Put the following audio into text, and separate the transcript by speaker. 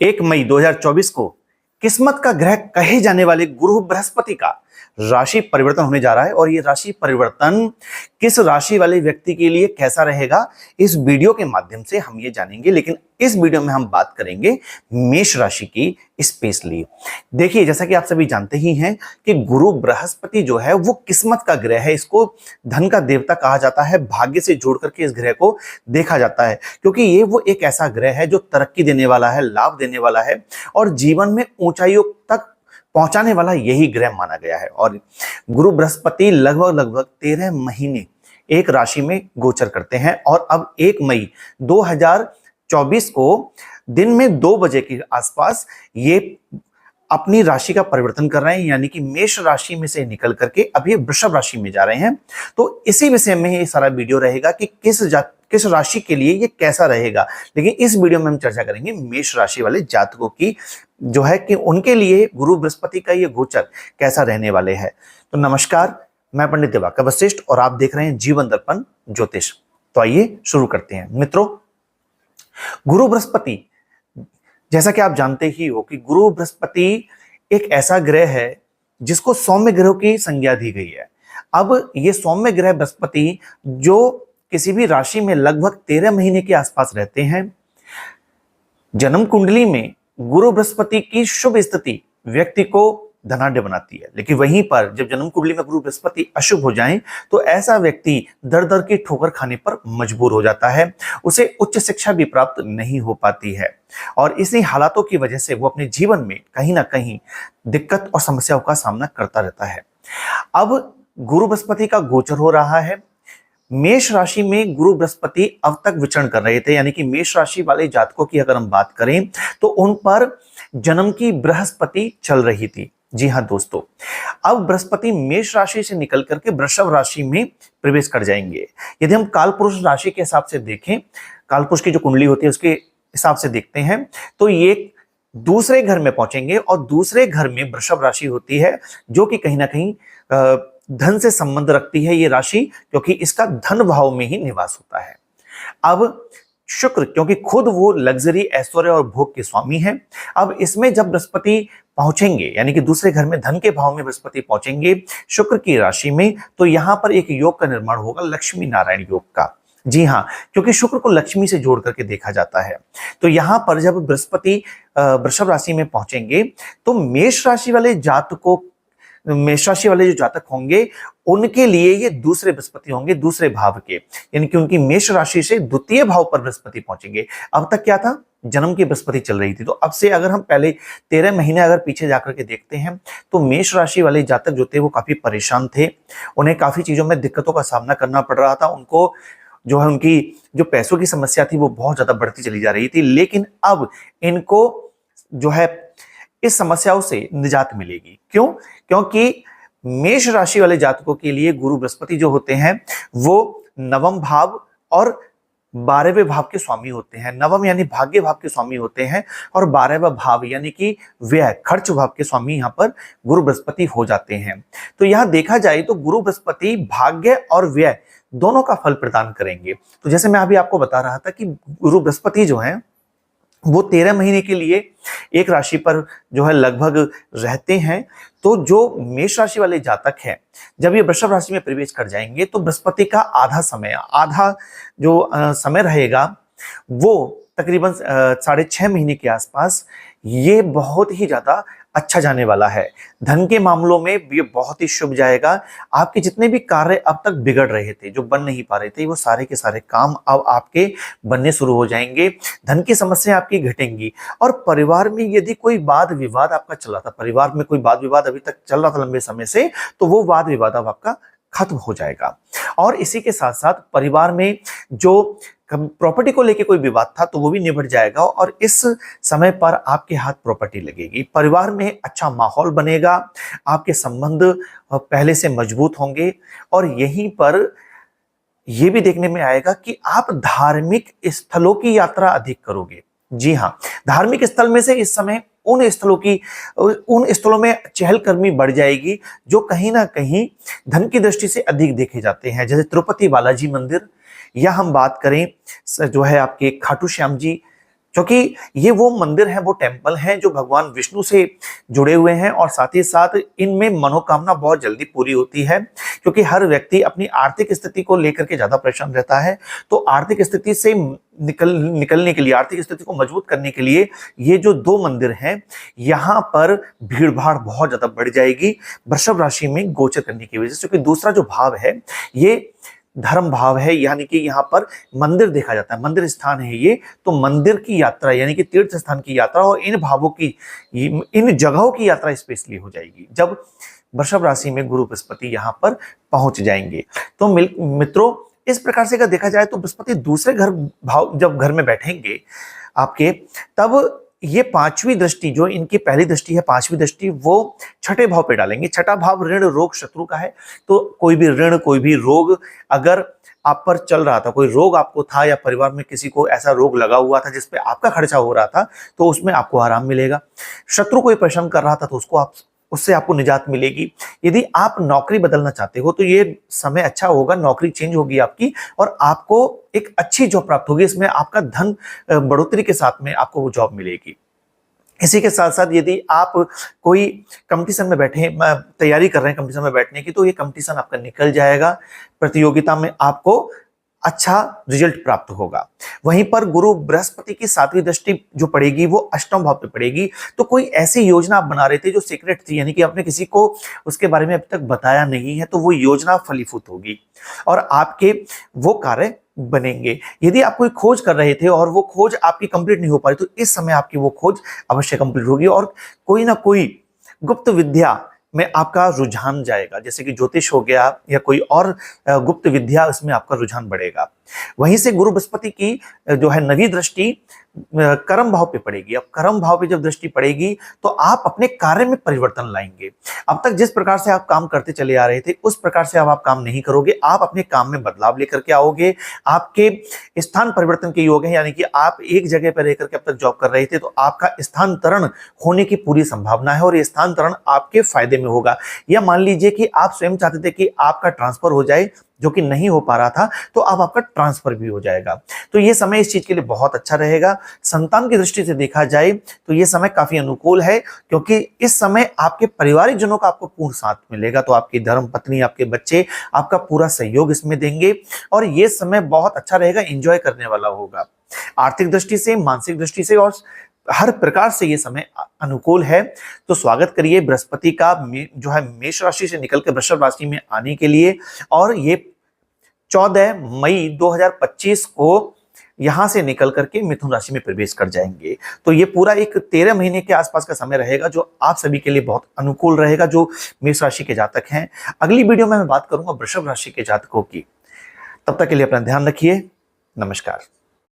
Speaker 1: 1 मई 2024 को किस्मत का ग्रह कहे जाने वाले गुरु बृहस्पति का राशि परिवर्तन होने जा रहा है। और ये राशि परिवर्तन किस राशि वाले व्यक्ति के लिए कैसा रहेगा, इस वीडियो के माध्यम से हम ये जानेंगे। लेकिन इस वीडियो में हम बात करेंगे मेष राशि की स्पेशली। देखिए, जैसा कि आप सभी जानते ही हैं कि गुरु बृहस्पति जो है वो किस्मत का ग्रह है। इसको धन का देवता कहा जाता है। भाग्य से जोड़ करके इस ग्रह को देखा जाता है, क्योंकि ये वो एक ऐसा ग्रह है जो तरक्की देने वाला है, लाभ देने वाला है और जीवन में ऊंचाइयों तक पहुंचाने वाला यही ग्रह माना गया है। और गुरु बृहस्पति लगभग 13 महीने एक राशि में गोचर करते हैं। और अब 1 मई 2024 को दिन में 2 बजे के आसपास ये अपनी राशि का परिवर्तन कर रहे हैं, यानी कि मेष राशि में से निकल करके अब ये वृषभ राशि में जा रहे हैं। तो इसी विषय में ये सारा वीडियो रहेगा कि किस राशि के लिए ये कैसा रहेगा। लेकिन इस वीडियो में हम चर्चा करेंगे मेष राशि वाले जातकों की, जो है कि उनके लिए गुरु बृहस्पति का ये गोचर कैसा रहने वाले है। तो नमस्कार, मैं पंडित दिवाकर वशिष्ठ और आप देख रहे हैं जीवन दर्पण ज्योतिष। तो आइए शुरू करते हैं। मित्रों, गुरु बृहस्पति, जैसा कि आप जानते ही हो कि गुरु बृहस्पति एक ऐसा ग्रह है जिसको सौम्य ग्रह की संज्ञा दी गई है। अब ये सौम्य ग्रह बृहस्पति जो किसी भी राशि में लगभग 13 महीने के आसपास रहते हैं, जन्म कुंडली में गुरु बृहस्पति की शुभ स्थिति व्यक्ति को धनाढ्य बनाती है। लेकिन वहीं पर जब जन्म कुंडली में गुरु बृहस्पति अशुभ हो जाएं तो ऐसा व्यक्ति दर दर की ठोकर खाने पर मजबूर हो जाता है। उसे उच्च शिक्षा भी प्राप्त नहीं हो पाती है और इसी हालातों की वजह से वो अपने जीवन में कहीं ना कहीं दिक्कत और समस्याओं का सामना करता रहता है। अब गुरु बृहस्पति का गोचर हो रहा है। मेष राशि में गुरु बृहस्पति अब तक विचरण कर रहे थे, यानी कि मेष राशि वाले जातकों की अगर हम बात करें तो उन पर जन्म की बृहस्पति चल रही थी। जी हाँ दोस्तों, अब बृहस्पति मेष राशि से निकल करके वृषभ राशि में प्रवेश कर जाएंगे। यदि हम कालपुरुष राशि के हिसाब से देखें, कालपुरुष की जो कुंडली होती है उसके हिसाब से देखते हैं, तो ये दूसरे घर में पहुंचेंगे और दूसरे घर में वृषभ राशि होती है, जो कि कहीं ना कहीं धन से संबंध रखती है ये राशि, क्योंकि इसका धन भाव में ही निवास होता है। अब शुक्र, क्योंकि खुद वो लग्जरी, ऐश्वर्य और भोग के स्वामी हैं, अब इसमें जब बृहस्पति पहुंचेंगे, यानी कि दूसरे घर में धन के भाव में बृहस्पति पहुंचेंगे शुक्र की राशि में, तो यहां पर एक योग का निर्माण होगा, लक्ष्मी नारायण योग का। जी हाँ, क्योंकि शुक्र को लक्ष्मी से जोड़ करके देखा जाता है। तो यहां पर जब बृहस्पति वृषभ राशि में पहुंचेंगे तो मेष राशि वाले जो जातक होंगे उनके लिए ये दूसरे बृहस्पति होंगे, दूसरे भाव के, यानी कि उनकी मेष राशि से द्वितीय भाव पर बृहस्पति पहुंचेंगे। अब तक क्या था, जन्म की बृहस्पति चल रही थी। तो अब से अगर हम पहले 13 महीने अगर पीछे जाकर के देखते हैं तो मेष राशि वाले जातक जो थे वो काफी परेशान थे। उन्हें काफी चीजों में दिक्कतों का सामना करना पड़ रहा था। उनको जो है, उनकी जो पैसों की समस्या थी वो बहुत ज्यादा बढ़ती चली जा रही थी। लेकिन अब इनको जो है इस समस्याओं से निजात मिलेगी। क्यों? क्योंकि मेष राशि वाले जातकों के लिए गुरु बृहस्पति जो होते हैं वो नवम भाव और 12वें भाव के स्वामी होते हैं। नवम यानी भाग्य भाव के स्वामी होते हैं और 12वां भाव यानी कि व्यय, खर्च भाव के स्वामी यहाँ पर गुरु बृहस्पति हो जाते हैं। तो यहाँ देखा जाए तो गुरु बृहस्पति भाग्य और व्यय दोनों का फल प्रदान करेंगे। तो जैसे मैं अभी आपको बता रहा था कि गुरु बृहस्पति जो है वो 13 महीने के लिए एक राशि पर जो है लगभग रहते हैं। तो जो मेष राशि वाले जातक हैं, जब ये वृषभ राशि में प्रवेश कर जाएंगे तो बृहस्पति का आधा जो समय रहेगा वो तकरीबन 6.5 महीने के आसपास ये बहुत ही ज्यादा अच्छा जाने वाला है। धन के मामलों में ये बहुत ही शुभ जाएगा। आपके जितने भी कार्य अब तक बिगड़ रहे थे, जो बन नहीं पा रहे थे, वो सारे के सारे काम अब आपके बनने शुरू हो जाएंगे। धन की समस्या आपकी घटेंगी। और परिवार में यदि कोई वाद विवाद आपका चला था, परिवार में कोई वाद विवाद अभी तक चल रहा था लंबे समय से, तो वो वाद विवाद अब आपका खत्म हो जाएगा। और इसी के साथ साथ परिवार में जो प्रॉपर्टी को लेके कोई विवाद था तो वो भी निबट जाएगा और इस समय पर आपके हाथ प्रॉपर्टी लगेगी। परिवार में अच्छा माहौल बनेगा, आपके संबंध पहले से मजबूत होंगे। और यहीं पर यह भी देखने में आएगा कि आप धार्मिक स्थलों की यात्रा अधिक करोगे। जी हाँ, धार्मिक स्थल में से इस समय उन स्थलों में चहलकदमी बढ़ जाएगी जो कहीं ना कहीं धन की दृष्टि से अधिक देखे जाते हैं, जैसे तिरुपति बालाजी मंदिर, या हम बात करें जो है आपके खाटू श्याम जी क्योंकि ये वो मंदिर है, वो टेम्पल हैं जो भगवान विष्णु से जुड़े हुए हैं और साथ ही साथ इनमें मनोकामना बहुत जल्दी पूरी होती है, क्योंकि हर व्यक्ति अपनी आर्थिक स्थिति को लेकर के ज्यादा परेशान रहता है। तो आर्थिक स्थिति से निकलने के लिए, आर्थिक स्थिति को मजबूत करने के लिए ये जो दो मंदिर हैं, यहाँ पर भीड़ भाड़ बहुत ज्यादा बढ़ जाएगी वृषभ राशि में गोचर करने की वजह से। क्योंकि दूसरा जो भाव है ये धर्म भाव है, यानी कि यहाँ पर मंदिर देखा जाता है, मंदिर स्थान है ये। तो मंदिर की यात्रा यानी कि तीर्थ स्थान की यात्रा और इन भावों की, इन जगहों की यात्रा स्पेशली हो जाएगी जब वृषभ राशि में गुरु बृहस्पति यहाँ पर पहुंच जाएंगे। तो मित्रों, इस प्रकार से अगर देखा जाए तो बृहस्पति दूसरे घर भाव जब घर में बैठेंगे आपके, तब ये पांचवी दृष्टि, जो इनकी पहली दृष्टि है, पांचवी दृष्टि वो छठे भाव पे डालेंगे। छठा भाव ऋण रोग शत्रु का है। तो कोई भी ऋण, कोई भी रोग अगर आप पर चल रहा था, कोई रोग आपको था या परिवार में किसी को ऐसा रोग लगा हुआ था जिसपे आपका खर्चा हो रहा था, तो उसमें आपको आराम मिलेगा। शत्रु कोई परेशान कर रहा था तो उससे आपको निजात मिलेगी। यदि आप नौकरी बदलना चाहते हो तो ये समय अच्छा होगा, नौकरी चेंज होगी आपकी और आपको एक अच्छी जॉब प्राप्त होगी। इसमें आपका धन बढ़ोतरी के साथ में आपको वो जॉब मिलेगी। इसी के साथ साथ यदि आप कोई कंपटीशन में बैठे, तैयारी कर रहे हैं कंपटीशन में बैठने की, तो ये कंपटीशन आपका निकल जाएगा। प्रतियोगिता में आपको अच्छा रिजल्ट प्राप्त होगा। वहीं पर गुरु बृहस्पति की सातवीं दृष्टि जो पड़ेगी वो अष्टम भाव पे पड़ेगी। तो कोई ऐसी योजना आप बना रहे थे जो सीक्रेट थी, यानी कि आपने किसी को उसके बारे में अब तक बताया नहीं है, तो वो योजना फलीभूत होगी और आपके वो कार्य बनेंगे। यदि आप कोई खोज कर रहे थे और वो खोज आपकी कंप्लीट नहीं हो पाई, तो इस समय आपकी वो खोज अवश्य कंप्लीट होगी और कोई ना कोई गुप्त विद्या में आपका रुझान जाएगा, जैसे कि ज्योतिष हो गया या कोई और गुप्त विद्या, उसमें आपका रुझान बढ़ेगा। वहीं से गुरु बृहस्पति की जो है नवी दृष्टि कर्म भाव पे पड़ेगी। अब कर्म भाव पे जब दृष्टि पड़ेगी तो आप अपने कार्य में परिवर्तन लाएंगे। अब तक जिस प्रकार से आप काम करते चले आ रहे थे उस प्रकार से अब आप काम नहीं करोगे, आप अपने काम में बदलाव लेकर के आओगे। आपके स्थान परिवर्तन के योग है, यानी कि आप एक जगह पर रहकर के अब तक जॉब कर रहे थे तो आपका स्थानांतरण होने की पूरी संभावना है और ये स्थानांतरण आपके फायदे में होगा। या मान लीजिए कि आप स्वयं चाहते थे कि आपका ट्रांसफर हो जाए, जो कि नहीं हो पा रहा था, तो अब आपका ट्रांसफर भी हो जाएगा। तो ये समय इस चीज के लिए बहुत अच्छा रहेगा। संतान की दृष्टि से देखा जाए तो ये समय काफी अनुकूल है, क्योंकि इस समय आपके पारिवारिक जनों का आपको पूर्ण साथ मिलेगा। तो आपकी धर्म पत्नी, आपके बच्चे आपका पूरा सहयोग इसमें देंगे और ये समय बहुत अच्छा रहेगा, एंजॉय करने वाला होगा। आर्थिक दृष्टि से, मानसिक दृष्टि से और हर प्रकार से ये समय अनुकूल है। तो स्वागत करिए बृहस्पति का जो है मेष राशि से निकल के वृषभ राशि में आने के लिए। और ये 14 मई 2025 को यहां से निकल करके मिथुन राशि में प्रवेश कर जाएंगे। तो ये पूरा एक 13 महीने के आसपास का समय रहेगा जो आप सभी के लिए बहुत अनुकूल रहेगा, जो मेष राशि के जातक हैं। अगली वीडियो में मैं बात करूंगा वृषभ राशि के जातकों की। तब तक के लिए अपना ध्यान रखिए। नमस्कार।